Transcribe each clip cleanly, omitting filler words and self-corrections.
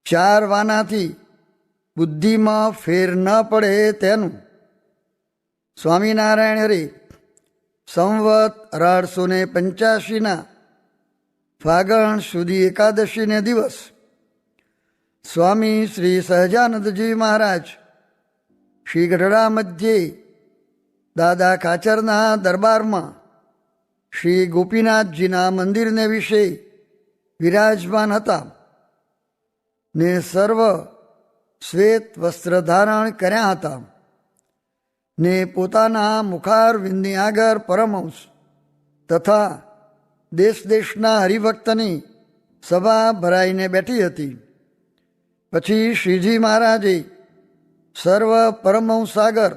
ચાર વાનાથી બુદ્ધિમાં ફેર ન પડે તેનું. સ્વામિનારાયણ હરિ સંવત 1885 ફાગણ સુધી એકાદશીને દિવસ સ્વામી શ્રી સહજાનંદજી મહારાજ શ્રી ગઢડા મધ્યે દાદા ખાચરના દરબારમાં શ્રી ગોપીનાથજીના મંદિરને વિશે વિરાજમાન હતા ને સર્વ શ્વેત વસ્ત્ર ધારણ કર્યા હતા ને પોતાના મુખારવિંદની આગળ પરમહંસ તથા દેશ દેશના હરિભક્તની સભા ભરાઈને બેઠી હતી. પછી શ્રીજી મહારાજે સર્વ પરમહંસ આગળ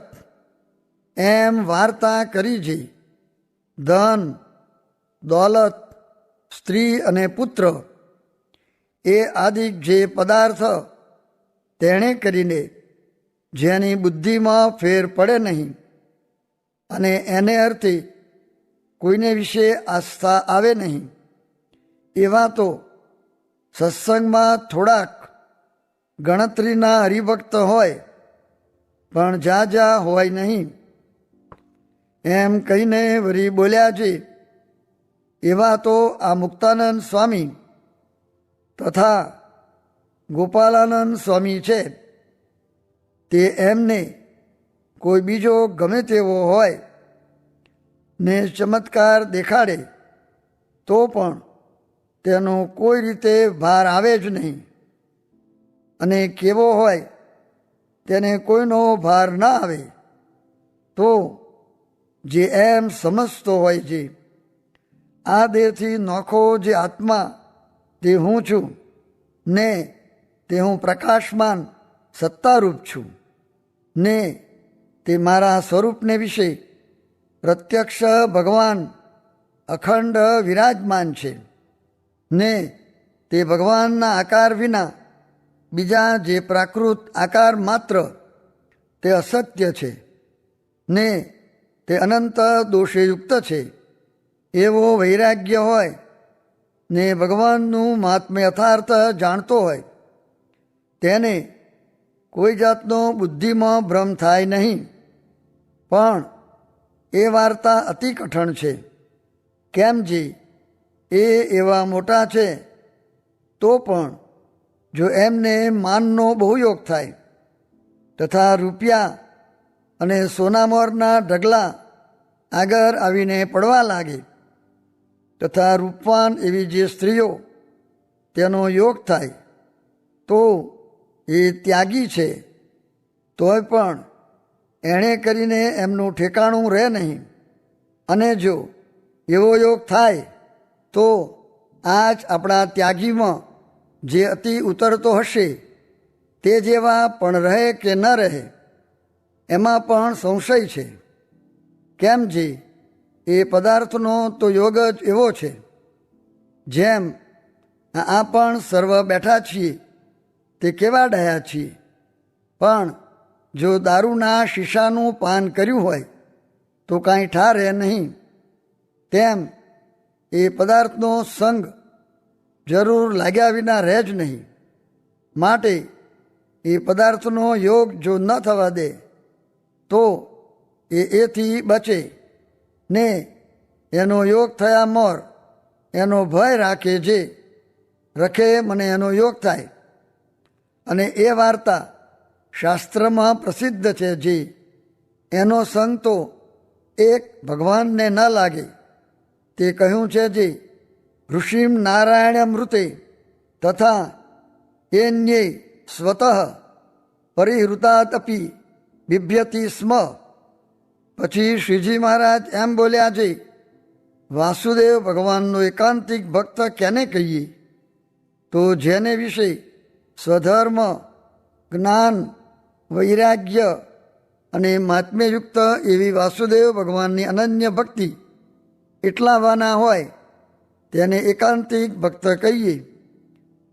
એમ વાર્તા કરી છે, ધન દોલત સ્ત્રી અને પુત્ર એ આદિક જે પદાર્થ તેણે કરીને જેની બુદ્ધિમાં ફેર પડે નહીં અને એને અર્થે કોઈને વિશે આસ્થા આવે નહીં, એવા તો સત્સંગમાં થોડાક ગણતરીના હરિભક્ત હોય પણ જા હોય નહીં, એમ કહીને વળી બોલ્યા છે. એવા તો આ મુક્તાનંદ સ્વામી તથા ગોપાલાનંદ સ્વામી છે. તે એમને કોઈ બીજો ગમે તેવો હોય ને ચમત્કાર દેખાડે તો પણ તેનો કોઈ રીતે ભાર આવે જ નહીં, અને કેવો હોય તેને કોઈનો ભાર ન આવે તો જે એમ સમજતો હોય છે, આ દેહથી નોખો જે આત્મા તે હું છું ને તે હું પ્રકાશમાન સત્તારૂપ છું ને તે મારા સ્વરૂપને વિશે પ્રત્યક્ષ ભગવાન અખંડ વિરાજમાન છે ને તે ભગવાનના આકાર વિના બીજા જે પ્રાકૃત આકાર માત્ર તે અસત્ય છે ને તે અનંત દોષેયુક્ત છે. એવો વૈરાગ્ય હોય ને ભગવાનનું મહાત્મ્ય યથાર્થ જાણતો હોય તેને કોઈ જાતનો બુદ્ધિમાં ભ્રમ થાય નહીં. પણ એ વાર્તા અતિ કઠણ છે. કેમ જે એ એવા મોટા છે તો પણ જો એમને માનનો બહુ યોગ થાય તથા રૂપિયા અને સોનામોરના ઢગલા આગળ આવીને પડવા લાગે તથા રૂપવાન એવી જે સ્ત્રીઓ તેનો યોગ થાય તો એ ત્યાગી છે, તોય પણ એણે કરીને એમનું ઠેકાણું રહે નહીં. અને જો એવો યોગ થાય તો આજ આપણા ત્યાગીમાં જે અતિ ઉતરતો હશે તે જેવા પણ રહે કે ન રહે એમાં પણ સંશય છે. કેમ જે એ પદાર્થનો તો યોગ જ એવો છે. જેમ આ પણ સર્વ બેઠા છીએ તે કેવા ડાયા છીએ, પણ જો દારૂના શીશાનું પાન કર્યું હોય તો કાંઈ ઠારે નહીં, તેમ એ પદાર્થનો સંગ જરૂર લાગ્યા વિના રહે જ નહીં. માટે એ પદાર્થનો યોગ જો ન થવા દે તો એથી બચે ને એનો યોગ થયા મોર એનો ભય રાખે જે રખે મને એનો યોગ થાય. અને એ વાર્તા શાસ્ત્રમાં પ્રસિદ્ધ છે જે એનો સંગ તો એક ભગવાનને ન લાગે તે કહ્યું છે જે ઋષિમ નારાયણ મૃતે તથા એન્યે સ્વતઃ પરિહૃતાદપી બિભ્યતિ સ્મ. પછી શ્રીજી મહારાજ એમ બોલ્યા છે, વાસુદેવ ભગવાનનો એકાંતિક ભક્ત કેને કહીએ? તો જેને વિશે સ્વધર્મ જ્ઞાન વૈરાગ્ય અને મહાત્મ્યયુક્ત એવી વાસુદેવ ભગવાનની અનન્ય ભક્તિ એટલા વાના હોય તેને એકાંતિક ભક્ત કહીએ.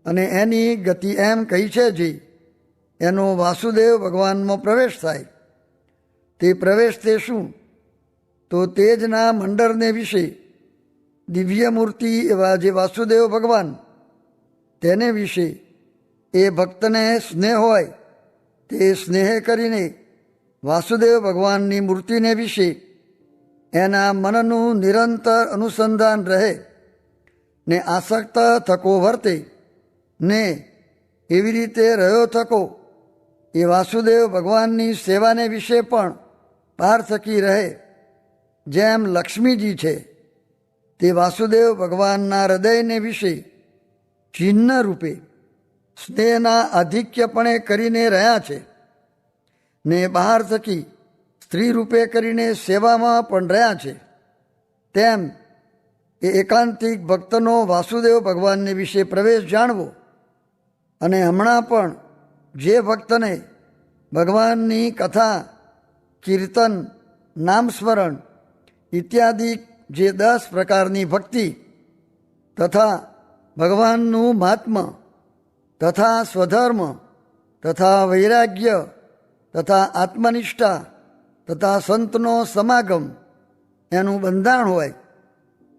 અને એની ગતિ એમ કહી છે જે એનો વાસુદેવ ભગવાનમાં પ્રવેશ થાય. તે પ્રવેશ તે શું? તો તેજના મંડળને વિશે દિવ્ય મૂર્તિ એવા જે વાસુદેવ ભગવાન તેને વિશે એ ભક્તને સ્નેહ હોય તે સ્નેહ કરીને વાસુદેવ ભગવાનની મૂર્તિને વિશે એના મનનું નિરંતર અનુસંધાન રહે ને આસક્ત થકો વર્તે ને એવી રીતે રહ્યો થકો એ વાસુદેવ ભગવાનની સેવાને વિશે પણ પાર થકી રહે. જેમ લક્ષ્મીજી છે તે વાસુદેવ ભગવાનના હૃદયને વિશે ચિહ્ન રૂપે સ્નેહના આધિક્યપણે કરીને રહ્યા છે ને બહાર થકી સ્ત્રી રૂપે કરીને સેવામાં પણ રહ્યા છે, તેમ એ એકાંતિક ભક્તનો વાસુદેવ ભગવાનને વિશે પ્રવેશ જાણવો અને હમણાં પણ જે ભક્તને ભગવાનની કથા, કીર્તન, નામસ્મરણ ઇત્યાદિ જે 10 પ્રકારની ભક્તિ તથા ભગવાનનું મહાત્મ્ય તથા સ્વધર્મ તથા વૈરાગ્ય તથા આત્મનિષ્ઠા તથા સંતનો સમાગમ એનું બંધાણ હોય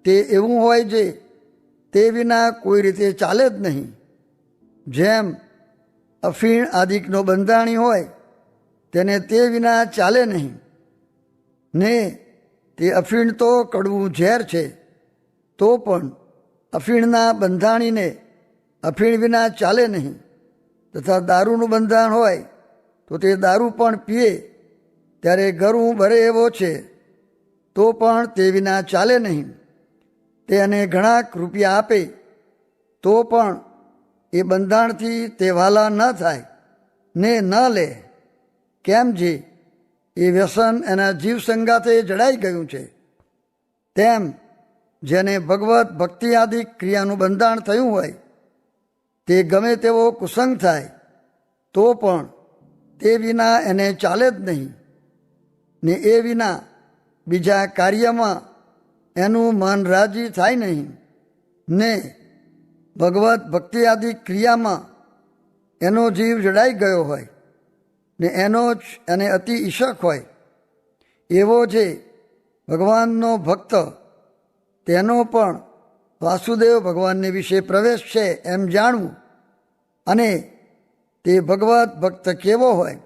તે એવું હોય જે તે વિના કોઈ રીતે ચાલે જ નહીં. જેમ અફીણ આદિકનો બંધાણી હોય તેને તે વિના ચાલે નહીં ને તે અફીણ તો કડવું ઝેર છે, તો પણ અફીણના બંધાણીને અફીણ વિના ચાલે નહીં. તથા દારૂનું બંધાણ હોય તો તે દારૂ પણ પીએ ત્યારે ગરું ભરે એવો છે, તો પણ તે વિના ચાલે નહીં. તેને ઘણાક રૂપિયા આપે તો પણ એ બંધાણથી તે વાલા ન થાય ને ન લે, કેમ જે એ વ્યસન એના જીવ સંગાથે જડાઈ ગયું છે. તેમ જેને ભગવત ભક્તિ આદિ ક્રિયાનું બંધાણ થયું હોય તે ગમે તેવો કુસંગ થાય તો પણ તે વિના એને ચાલે જ નહીં ને એ વિના બીજા કાર્યમાં એનું મન રાજી થાય નહીં ને ભગવત ભક્તિ આદિ ક્રિયામાં એનો જીવ જડાઈ ગયો હોય ને એનો જ એને અતિ ઈશક હોય, એવો જે ભગવાનનો ભક્ત તેનો પણ વાસુદેવ ભગવાનને વિશે પ્રવેશ છે એમ જાણવું અને તે ભગવત ભક્ત કેવો હોય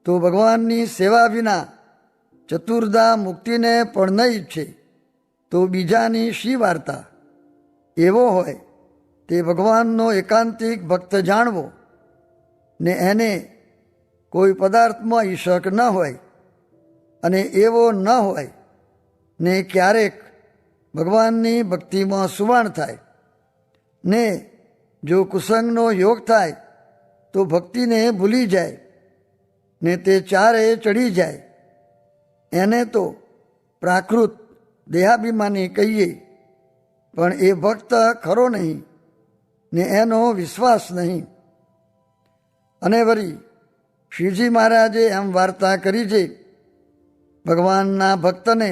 તો ભગવાનની સેવા વિના ચતુર્ધા મુક્તિને પણ ન ઈચ્છે તો બીજાની શી વાર્તા. એવો હોય તે ભગવાનનો એકાંતિક ભક્ત જાણવો ને એને કોઈ પદાર્થમાં ઈશક ન હોય અને એવો ન હોય ને ક્યારેક ભગવાનની ભક્તિમાં સુવાણ થાય ને જો કુસંગનો યોગ થાય તો ભક્તિને ભૂલી જાય ને તે ચારે ચડી જાય. એને તો પ્રાકૃત દેહાભિમાની કહીએ, પણ એ ભક્ત ખરો નહીં ને એનો વિશ્વાસ નહીં. અને વળી શ્રીજી મહારાજે એમ વાર્તા કરી છે, ભગવાનના ભક્તને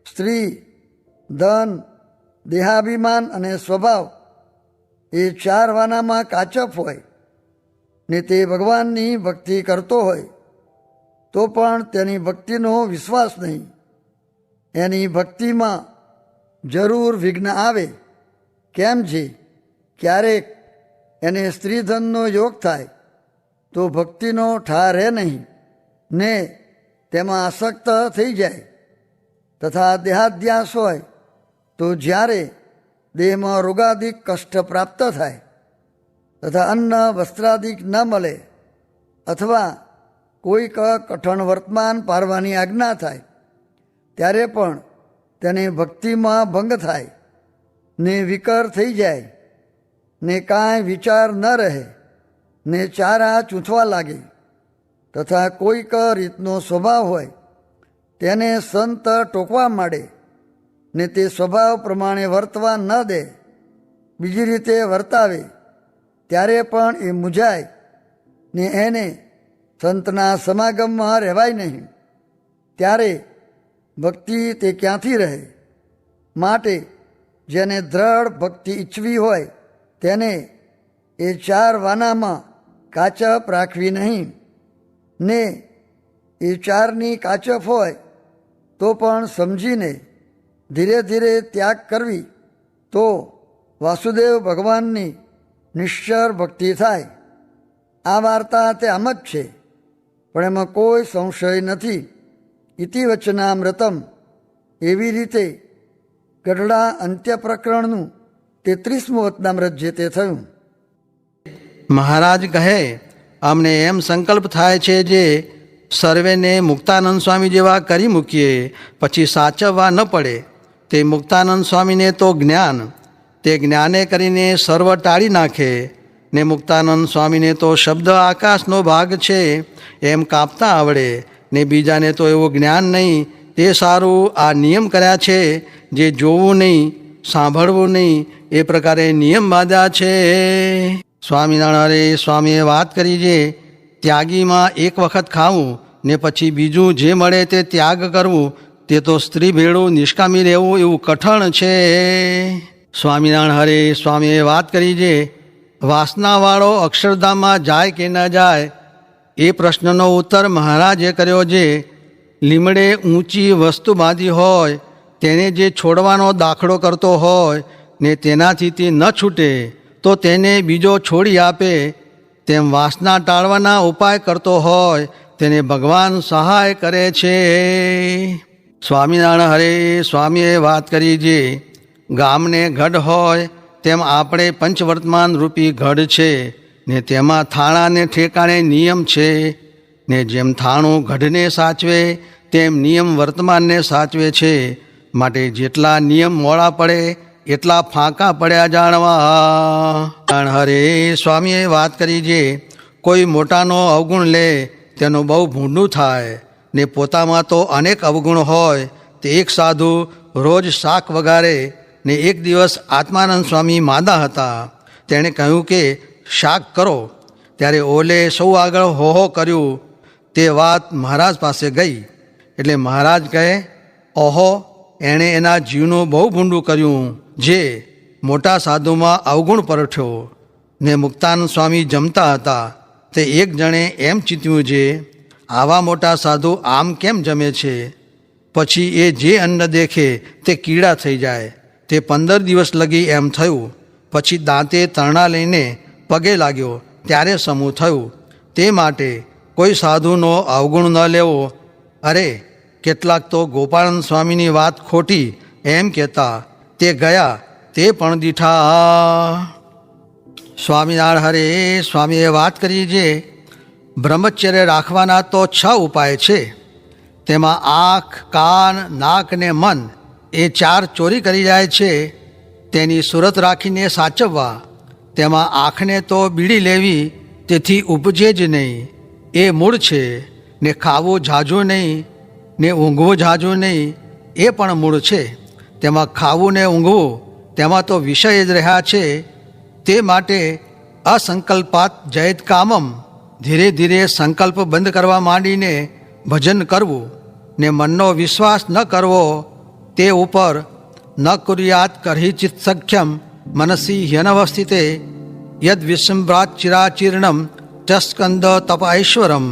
સ્ત્રી, ધન, દેહાભિમાન અને સ્વભાવ એ 4 વાનામાં કાચપ હોય ને તે ભગવાનની ભક્તિ કરતો હોય તો પણ તેની ભક્તિનો વિશ્વાસ નહીં. એની ભક્તિમાં જરૂર વિઘ્ન આવે, કેમ છે ક્યારેક એને સ્ત્રીધનનો યોગ થાય તો ભક્તિનો ઠાર રહે નહીં ને તેમાં આસક્ત થઈ જાય. તથા દેહાધ્યાસ હોય તો જ્યારે દેહમાં રોગાદિક કષ્ટ પ્રાપ્ત થાય તથા અન્ન વસ્ત્રાદિક ન મળે અથવા કોઈક કઠણ વર્તમાન પારવાની આજ્ઞા થાય ત્યારે પણ તેને ભક્તિમાં ભંગ થાય ને વિકર થઈ જાય ને કાંઈ વિચાર ન રહે ને ચારા ચૂંથવા લાગે. તથા કોઈક રીતનો સ્વભાવ હોય તેને સંત ટોકવા માંડે ને તે સ્વભાવ પ્રમાણે વર્તવા ન દે, બીજી રીતે વર્તાવે ત્યારે પણ એ મૂંઝાય ને એને સંતના સમાગમમાં રહેવાય નહીં. ત્યારે ભક્તિ તે ક્યાંથી રહે? માટે જેને દ્રઢ ભક્તિ ઈચ્છવી હોય તેને એ 4 વાનામાં કાચપ રાખવી નહીં ને એ 4ની કાચપ હોય તો પણ સમજીને ધીરે ધીરે ત્યાગ કરવી તો વાસુદેવ ભગવાનની નિશ્ચર ભક્તિ થાય. આ વાર્તા તે આમ જ છે, પણ એમાં કોઈ સંશય નથી. ઇતિ વચનામૃતમ. એવી રીતે ગઢડા અંત્ય પ્રકરણનું 33મું વચનામૃત જે તે થયું. મહારાજ કહે, અમને એમ સંકલ્પ થાય છે જે સર્વેને મુક્તાનંદ સ્વામી જેવા કરી મૂકીએ પછી સાચવવા ન પડે. તે મુક્તાનંદ સ્વામીને તો જ્ઞાન, તે જ્ઞાને કરીને સર્વ ટાળી નાખે. ને મુક્તાનંદ સ્વામીને તો શબ્દ આકાશનો ભાગ છે એમ કાપતા આવડે. ને બીજાને તો એવું જ્ઞાન નહીં. તે સારું આ નિયમ કર્યા છે, જે જોવું નહીં, સાંભળવું નહીં, એ પ્રકારે નિયમ બાંધ્યા છે. સ્વામિનારાયણ સ્વામીએ વાત કરી છે, ત્યાગીમાં એક વખત ખાવું ને પછી બીજું જે મળે તે ત્યાગ કરવું, તે તો સ્ત્રી ભેળું નિષ્કામી રહેવું એવું કઠણ છે. સ્વામિનારાયણ સ્વામીએ વાત કરી છે, વાસનાવાળો અક્ષરધામમાં જાય કે ન જાય એ પ્રશ્નનો ઉત્તર મહારાજે કર્યો છે. લીમડે ઊંચી વસ્તુ બાંધી હોય તેને જે છોડવાનો દાખલો કરતો હોય ને તેનાથી તે ન છૂટે તો તેને બીજો છોડી આપે, તેમ વાસના ટાળવાના ઉપાય કરતો હોય તેને ભગવાન સહાય કરે છે. સ્વામિનારાયણ હરે સ્વામીએ વાત કરી છે, ગામને ગઢ હોય તેમ આપણે પંચવર્તમાન રૂપી ગઢ છે ને તેમાં થાણાને ઠેકાણે નિયમ છે. ને જેમ થાણું ગઢને સાચવે તેમ નિયમ વર્તમાનને સાચવે છે. માટે જેટલા નિયમ મોડા પડે એટલા ફાંકા પડ્યા જાણવા. હરે સ્વામીએ વાત કરી છે, કોઈ મોટાનો અવગુણ લે તેનું બહુ ભૂંડું થાય. ને પોતામાં તો અનેક અવગુણ હોય. તે એક સાધુ રોજ શાક વગારે. ને એક દિવસ આત્માનંદ સ્વામી માંદા હતા. તેણે કહ્યું કે શાક કરો. ત્યારે ઓલે સૌ આગળ હો કર્યું. તે વાત મહારાજ પાસે ગઈ. એટલે મહારાજ કહે, ઓહો, એણે એના જીવનું બહુ ભૂંડું કર્યું, જે મોટા સાધુમાં અવગુણ પરઠ્યો. ને મુક્તાનંદ સ્વામી જમતા હતા. તે એક જણે એમ ચીત્યું છે, આવા મોટા સાધુ આમ કેમ જમે છે? પછી એ જે અન્ન દેખે તે કીડા થઈ જાય. તે 15 દિવસ લગી એમ થયું. પછી દાંતે તરણા લઈને પગે લાગ્યો ત્યારે સમૂહ થયું. તે માટે કોઈ સાધુનો અવગુણ ન લેવો. અરે, કેટલાક તો ગોપાળાનંદ સ્વામીની વાત ખોટી એમ કહેતા. તે ગયા તે પણ દીઠા. સ્વામિનારાયણ હરે સ્વામીએ વાત કરી છે, બ્રહ્મચર્ય રાખવાના તો 6 ઉપાય છે. તેમાં આંખ, કાન, નાક ને મન એ 4 ચોરી કરી જાય છે. તેની સુરત રાખીને સાચવવા. તેમાં આંખને તો બીડી લેવી, તેથી ઉપજે જ નહીં, એ મૂળ છે. ને ખાવું ઝાઝું નહીં ને ઊંઘવું ઝાઝું નહીં, એ પણ મૂળ છે. તેમાં ખાવું ને ઊંઘવું તેમાં તો વિષય જ રહ્યા છે. તે માટે અસંકલ્પાત જયત કામમ, ધીરે ધીરે સંકલ્પ બંધ કરવા માંડીને ભજન કરવું. ને મનનો વિશ્વાસ ન કરવો. તે ઉપર ન કુર્યાત કરહી ચિત્ત સખ્યમ મનસી હ્યનવસ્થિતે યદ વિસ્મૃત ચિરાચીર્ણમ ચસ્કંદ તપ ઐશ્વરમ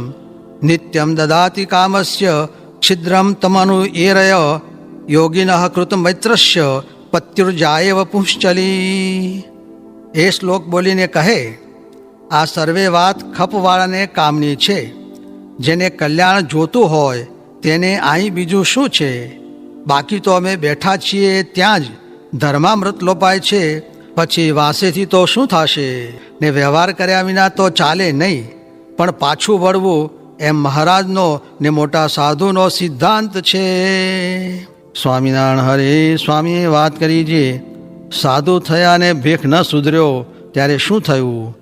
નિત્યમ દદાતિ કામસ્ય છિદ્રમ તમનુ એરય યોગિનઃ કૃત મૈત્રસ્ય પત્યુર્જાયેવ પુંશ્ચલી. એ શ્લોક બોલીને કહે, આ સર્વે વાત ખપવાળાને કામની છે. જેને કલ્યાણ જોતું હોય તેને અહીં બીજું શું છે? બાકી તો અમે બેઠા છીએ ત્યાં જ ધર્મામૃત લોપાય છે. પછી વાંસેથી તો શું થશે? ને વ્યવહાર કર્યા વિના તો ચાલે નહીં. પણ પાછું વળવું એમ મહારાજનો ને મોટા સાધુનો સિદ્ધાંત છે. સ્વામિનારાયણ હરે સ્વામીએ વાત કરી છે, સાધુ થયાને ભેખ ન સુધર્યો ત્યારે શું થયું?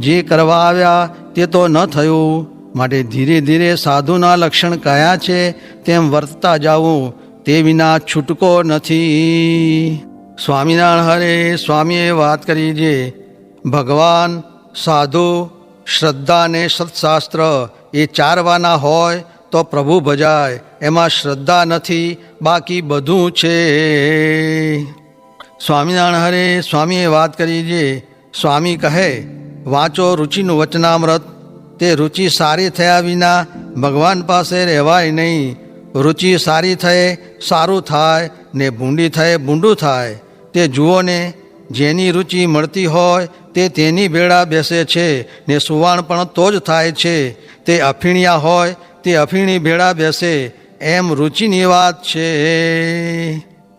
જે કરવા આવ્યા તે તો ન થયું. માટે ધીરે ધીરે સાધુના લક્ષણ કયા છે તેમ વર્તતા જાવું, તે વિના છૂટકો નથી. સ્વામિનારાયણ હરે સ્વામીએ વાત કરી છે, ભગવાન, સાધુ, શ્રદ્ધા ને સત્શાસ્ત્ર એ ચારવાના હોય તો પ્રભુ ભજાય. એમાં શ્રદ્ધા નથી, બાકી બધું છે. સ્વામિનારાયણ હરે સ્વામીએ વાત કરી છે, સ્વામી કહે, વાંચો રુચિનું વચનામૃત. તે રુચિ સારી થયા વિના ભગવાન પાસે રહેવાય નહીં. રુચિ સારી થયે સારું થાય ને ભૂંડી થયે ભૂંડું થાય. તે જુઓ ને, જેની રુચિ મળતી હોય તે તેની ભેળા બેસે છે ને સુવાણ પણ તો જ થાય છે. તે અફીણિયા હોય તે અફીણી ભેળા બેસે એમ રુચિની વાત છે.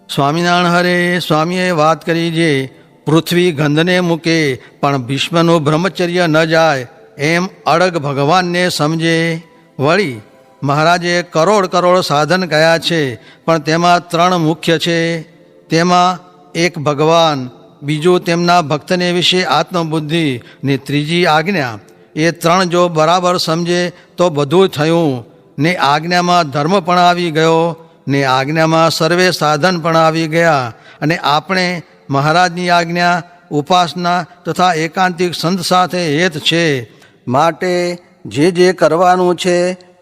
સ્વામિનારાયણ હરે સ્વામીએ વાત કરી જે પૃથ્વી ગંધને મૂકે પણ ભીષ્મનું બ્રહ્મચર્ય ન જાય એમ અડગ ભગવાનને સમજે. વળી મહારાજે કરોડ સાધન કયા છે પણ તેમાં 3 મુખ્ય છે. તેમાં એક ભગવાન, બીજું તેમના ભક્તને વિશે આત્મબુદ્ધિ ને ત્રીજી આજ્ઞા. એ 3 જો બરાબર સમજે તો બધું થયું ને આજ્ઞામાં ધર્મ પણ આવી ગયો ને આજ્ઞામાં સર્વે સાધન પણ આવી ગયા. અને આપણે મહારાજની આજ્ઞા ઉપાસના તથા એકાંતિક સંત સાથે હેત છે. માટે જે કરવાનું છે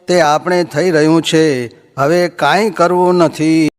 તે આપણે થઈ રહ્યું છે. હવે કાંઈ કરવું નથી.